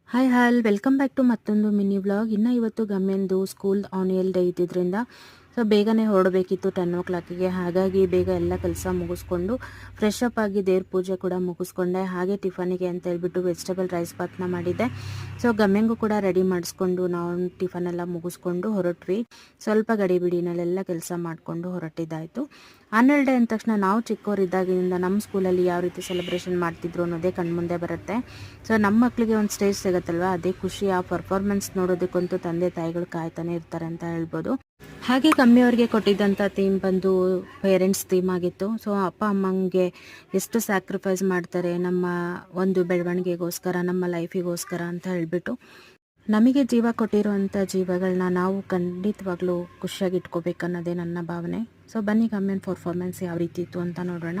Hi all welcome back to ಮತ್ತೊಂದು mini vlog. ಇನ್ನು ಇವತ್ತು ಗಮ್ಯಂದು ಸ್ಕೂಲ್ ಆನ್ಯುವಲ್ ಡೇ ಇದ್ದಿದ್ದರಿಂದ ಸೊ ಬೇಗನೆ ಹೊರಡಬೇಕಿತ್ತು 10 o'clock ಹಾಗಾಗಿ ಬೇಗ ಎಲ್ಲ ಕೆಲಸ ಮುಗಿಸ್ಕೊಂಡು ಫ್ರೆಶ್ ಅಪ್ ಆಗಿ ದೇವ್ರ ಪೂಜೆ ಕೂಡ ಮುಗಿಸ್ಕೊಂಡೆ. ಹಾಗೆ ಟಿಫನಿಗೆ ಅಂತ ಹೇಳ್ಬಿಟ್ಟು ವೆಜಿಟೇಬಲ್ ರೈಸ್ ಬಾತ್ನ ಮಾಡಿದ್ದೆ. ಸೊ ಗಮ್ಯಂಗೂ ಕೂಡ ರೆಡಿ ಮಾಡಿಸ್ಕೊಂಡು ನಾವು ಟಿಫನ್ ಎಲ್ಲ ಮುಗಿಸ್ಕೊಂಡು ಹೊರಟ್ವಿ. ಸ್ವಲ್ಪ ಗಡಿಬಿಡಿನಲ್ಲೆಲ್ಲ ಕೆಲಸ ಮಾಡಿಕೊಂಡು ಹೊರಟಿದ್ದಾಯಿತು. ಆನ್ಯುವಲ್ ಡೇ ಅಂದ ತಕ್ಷಣ ನಾವು ಚಿಕ್ಕವರಿದ್ದಾಗಿನಿಂದ ನಮ್ಮ ಸ್ಕೂಲಲ್ಲಿ ಯಾವ ರೀತಿ ಸೆಲೆಬ್ರೇಷನ್ ಮಾಡ್ತಿದ್ರು ಅನ್ನೋದೇ ಕಣ್ಮುಂದೆ ಬರುತ್ತೆ. ಸೊ ನಮ್ಮ ಮಕ್ಕಳಿಗೆ ಒಂದು ಸ್ಟೇಜ್ ಸಿಗುತ್ತಲ್ವ, ಅದೇ ಖುಷಿ. ಆ ಪರ್ಫಾರ್ಮೆನ್ಸ್ ನೋಡೋದಕ್ಕಂತೂ ತಂದೆ ತಾಯಿಗಳು ಕಾಯ್ತಾನೆ ಇರ್ತಾರೆ ಅಂತ ಹೇಳ್ಬೋದು. ಹಾಗೆ ಕಮ್ಮಿಯವ್ರಿಗೆ ಕೊಟ್ಟಿದ್ದಂಥ ಥೀಮ್ ಬಂದು ಪೇರೆಂಟ್ಸ್ ಥೀಮ್ ಆಗಿತ್ತು. ಸೊ ಅಪ್ಪ ಅಮ್ಮಂಗೆ ಎಷ್ಟು ಸ್ಯಾಕ್ರಿಫೈಸ್ ಮಾಡ್ತಾರೆ ನಮ್ಮ ಒಂದು ಬೆಳವಣಿಗೆಗೋಸ್ಕರ, ನಮ್ಮ ಲೈಫಿಗೋಸ್ಕರ ಅಂತ ಹೇಳ್ಬಿಟ್ಟು ನಮಗೆ ಜೀವ ಕೊಟ್ಟಿರುವಂಥ ಜೀವಗಳನ್ನ ನಾವು ಖಂಡಿತವಾಗ್ಲೂ ಖುಷಿಯಾಗಿ ಇಟ್ಕೋಬೇಕನ್ನೋದೇ ನನ್ನ ಭಾವನೆ. ಸೊ ಬನ್ನಿ ಗಮ್ಯನ್ ಪರ್ಫಾರ್ಮೆನ್ಸ್ ಯಾವ ರೀತಿ ಇತ್ತು ಅಂತ ನೋಡೋಣ.